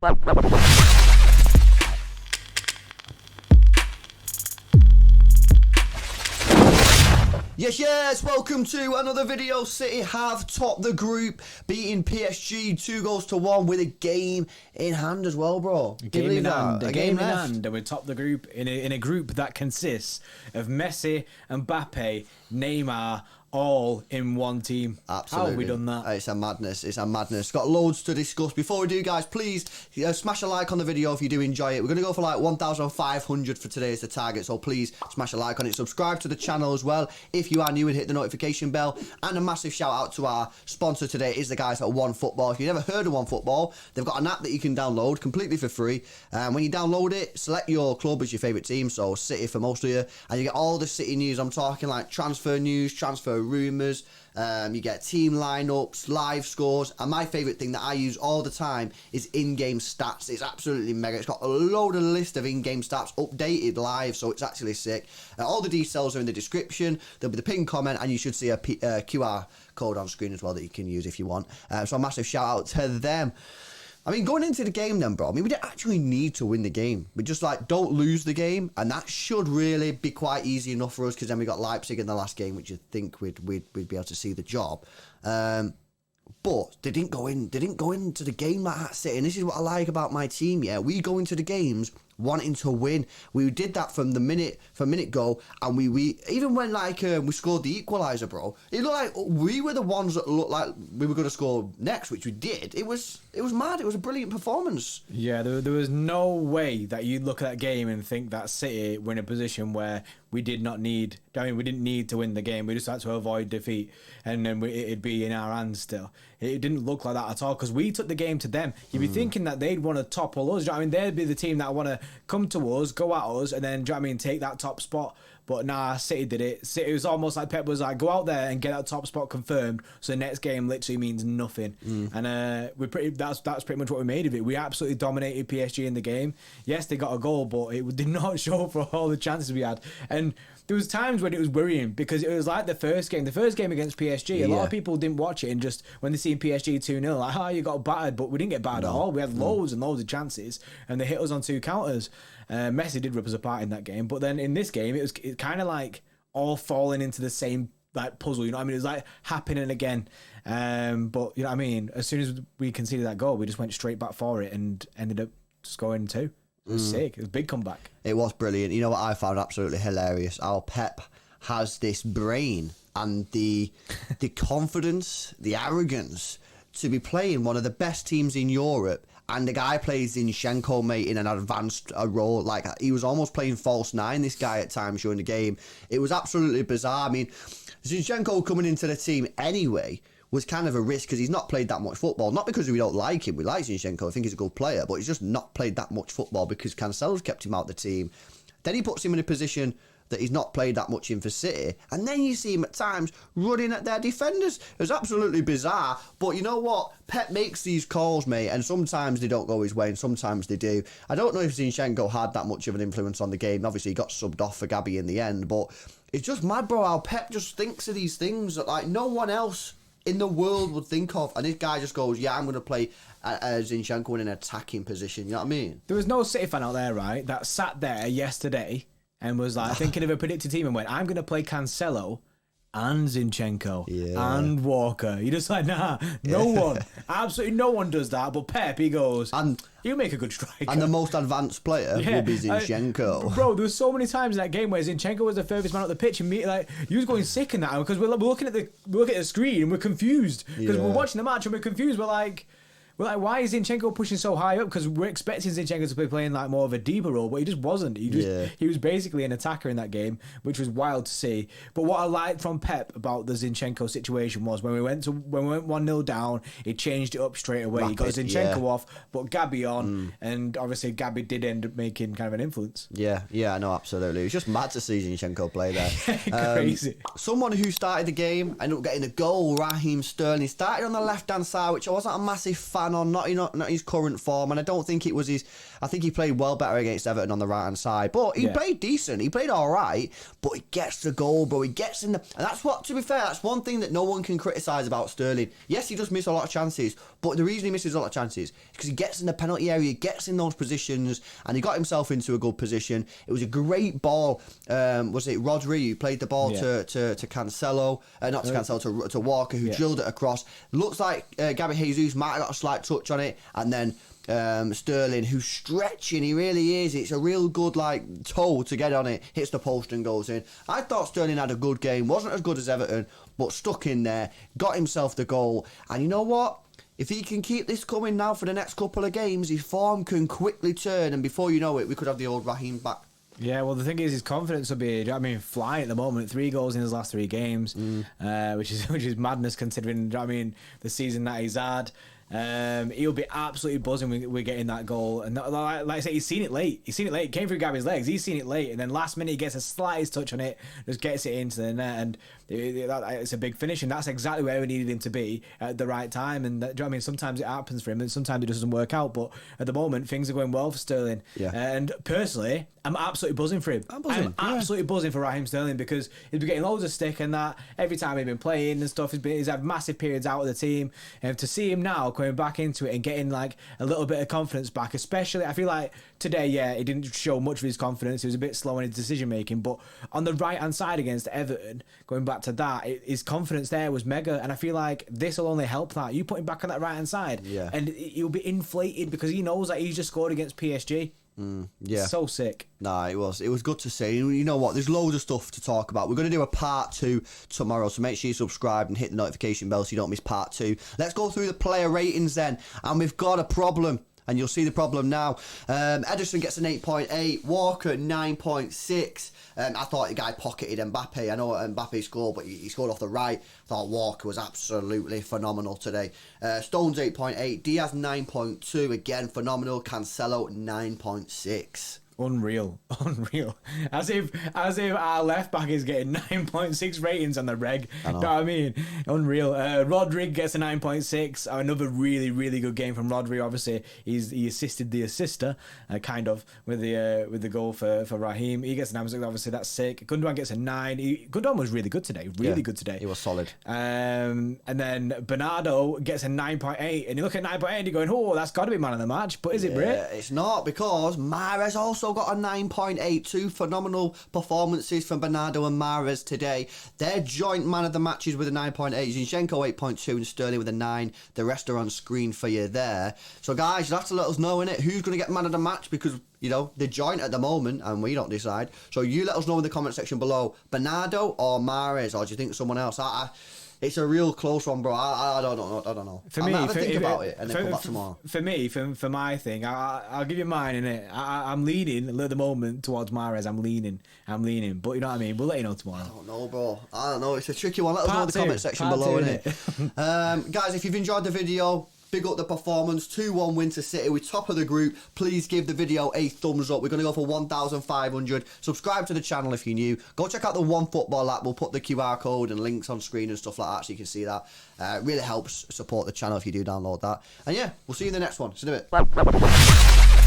Yes, welcome to another video. City have topped the group, beating PSG 2-1 with a game in hand as well, bro. A game in hand, and we topped the group in a group that consists of Messi, Mbappe, Neymar, all in one team. Absolutely. How have we done that? It's a madness. It's a madness. Got loads to discuss. Before we do, guys, please smash a like on the video if you do enjoy it. We're going to go for like 1,500 for today as the target, so please smash a like on it. Subscribe to the channel as well if you are new, and hit the notification bell. And a massive shout out to our sponsor today is the guys at OneFootball. If you've never heard of OneFootball, they've got an app that you can download completely for free. When you download it, select your club as your favourite team, so City for most of you, and you get all the City news. I'm talking like transfer news, transfer rumours, you get team lineups, live scores, and my favourite thing that I use all the time is in-game stats. It's absolutely mega. It's got a load of list of in-game stats updated live, so it's actually sick. All the details are in the description. There'll be the pinned comment, and you should see a QR code on screen as well that you can use if you want. So a massive shout out to them. I mean, going into the game then, bro, I mean, we didn't actually need to win the game. We just, like, don't lose the game, and that should really be quite easy enough for us, because then we got Leipzig in the last game, which you'd think we'd be able to see the job. But they didn't go into the game like that, City, and this is what I like about my team, yeah? We go into the games wanting to win. We did that from minute go, and we even when like we scored the equaliser, bro, it looked like we were the ones that looked like we were going to score next, which we did. It was mad. It was a brilliant performance. Yeah, there was no way that you'd look at that game and think that City were in a position where we didn't need to win the game. We just had to avoid defeat, and then it'd be in our hands still. It didn't look like that at all, because we took the game to them. You'd be thinking that they'd want to topple us. Do you know what I mean? They'd be the team that want to come to us, go at us, and then, do you know what I mean, take that top spot. But nah, City did it. City was almost like Pep was like, go out there and get that top spot confirmed, so the next game literally means nothing. And that's pretty much what we made of it. We absolutely dominated PSG in the game. Yes, they got a goal, but it did not show for all the chances we had. And there was times when it was worrying, because it was like the first game against PSG. A lot of people didn't watch it, and just when they seen PSG 2-0, like, oh, you got battered, but we didn't get battered at all. We had loads and loads of chances, and they hit us on 2 counters. Messi did rip us apart in that game, but then in this game, it kind of like all falling into the same like puzzle. You know what I mean? It was like happening again. But you know what I mean? As soon as we conceded that goal, we just went straight back for it and ended up scoring 2. It was sick. It was a big comeback. It was brilliant. You know what I found absolutely hilarious? Our Pep has this brain and the confidence, the arrogance to be playing one of the best teams in Europe, and the guy plays Zinchenko, mate, in an advanced role. Like, he was almost playing false 9, this guy, at times during the game. It was absolutely bizarre. I mean, Zinchenko coming into the team anyway was kind of a risk, because he's not played that much football. Not because we don't like him. We like Zinchenko. I think he's a good player. But he's just not played that much football because Cancelo's kept him out of the team. Then he puts him in a position that he's not played that much in for City. And then you see him at times running at their defenders. It was absolutely bizarre. But you know what? Pep makes these calls, mate, and sometimes they don't go his way, and sometimes they do. I don't know if Zinchenko had that much of an influence on the game. Obviously, he got subbed off for Gabby in the end. But it's just mad, bro, how Pep just thinks of these things that, like, no one else in the world would think of. And this guy just goes, yeah, I'm going to play Zinchenko in an attacking position. You know what I mean? There was no City fan out there, right, that sat there yesterday and was like thinking of a predicted team and went, I'm going to play Cancelo and Zinchenko and Walker. You're just like, nah, no one. Absolutely no one does that. But Pep, he goes, and you make a good striker. And the most advanced player will be Zinchenko. Bro, there was so many times in that game where Zinchenko was the furthest man up the pitch, and me, like, you was going sick in that because we're looking at the screen and we're confused because we're watching the match and we're confused. We're like, why is Zinchenko pushing so high up? Because we're expecting Zinchenko to be playing like more of a deeper role, but he just wasn't. He was basically an attacker in that game, which was wild to see. But what I liked from Pep about the Zinchenko situation was when we went 1-0 down, he changed it up straight away. He got Zinchenko off, but Gabby on, and obviously Gabby did end up making kind of an influence. Yeah, I know, absolutely. It was just mad to see Zinchenko play there. Crazy. Someone who started the game ended up getting a goal, Raheem Sterling. Started on the left-hand side, which I wasn't a massive fan getting on, not his current form, and I don't think it was his. I think he played well better against Everton on the right hand side, but he played decent. He played all right, but he gets the goal, bro. He gets in the, and that's what. To be fair, that's one thing that no one can criticise about Sterling. Yes, he does miss a lot of chances, but the reason he misses a lot of chances is because he gets in the penalty area, he gets in those positions, and he got himself into a good position. It was a great ball. Was it Rodri who played the ball to Cancelo? Not to Cancelo, to Walker, who drilled it across. Looks like Gabby Jesus might have got a slight touch on it, and then Sterling, who's stretching, he really is. It's a real good toe to get on it, hits the post and goes in. I thought Sterling had a good game, wasn't as good as Everton, but stuck in there, got himself the goal, and you know what? If he can keep this coming now for the next couple of games, his form can quickly turn, and before you know it, we could have the old Raheem back. Yeah, well, the thing is, his confidence will be, flying at the moment. 3 goals in his last 3 games, which is madness considering, the season that he's had. He'll be absolutely buzzing with getting that goal. And like I say, he's seen it late. It came through Gabby's legs. He's seen it late. And then last minute, he gets a slightest touch on it, just gets it into the net. And it's a big finish. And that's exactly where we needed him to be at the right time. And sometimes it happens for him and sometimes it doesn't work out. But at the moment, things are going well for Sterling. Yeah. And personally, I'm absolutely buzzing for him. I'm absolutely buzzing for Raheem Sterling because he's been getting loads of stick and that every time he's been playing and stuff. He's had massive periods out of the team. And to see him now coming back into it and getting a little bit of confidence back, especially I feel like today, he didn't show much of his confidence. He was a bit slow in his decision making, but on the right hand side against Everton, going back to that, his confidence there was mega, and I feel like this will only help that. You put him back on that right hand side, and he'll be inflated because he knows that he's just scored against PSG. So sick. Nah, it was good to see. You know what? There's loads of stuff to talk about. We're going to do a part 2 tomorrow, so make sure you subscribe and hit the notification bell so you don't miss part 2. Let's go through the player ratings then, and we've got a problem. And you'll see the problem now. Ederson gets an 8.8. Walker 9.6. I thought the guy pocketed Mbappe. I know Mbappe scored, but he scored off the right. I thought Walker was absolutely phenomenal today. Stones 8.8. Diaz 9.2. Again, phenomenal. Cancelo 9.6. Unreal. As if our left back is getting 9.6 ratings on the reg. You know what I mean? Unreal. Rodri gets a 9.6. Another really, really good game from Rodri. Obviously, he assisted the assister, kind of, with the goal for Raheem. He gets an 9.6. Obviously, that's sick. Gundogan gets a 9. Gundogan was really good today. Good today. He was solid. And then Bernardo gets a 9.8. And you look at 9.8 and you're going, oh, that's got to be man of the match. But is it, Brit? It's not, because Mahrez also got a 9.8. 2 phenomenal performances from Bernardo and Mahrez today. They're joint man of the matches with a 9.8. Zinchenko 8.2 and Sterling with a 9. The rest are on screen for you there. So guys, you'll have to let us know, innit, who's going to get man of the match, because they're joint at the moment and we don't decide. So you let us know in the comment section below, Bernardo or Mahrez, or do you think someone else? It's a real close one, bro. I don't know. For me, think about it and then come back tomorrow. For me, for my thing, I'll give you mine, innit? I'm leaning at the moment towards Mahrez. I'm leaning. But you know what I mean? We'll let you know tomorrow. I don't know, bro. I don't know. It's a tricky one. Let us know in the comment section below, innit? Guys, if you've enjoyed the video, big up the performance. 2-1 win to City. We're top of the group. Please give the video a thumbs up. We're going to go for 1,500. Subscribe to the channel if you're new. Go check out the OneFootball app. We'll put the QR code and links on screen and stuff like that so you can see that. It really helps support the channel if you do download that. And yeah, we'll see you in the next one. See you in a bit.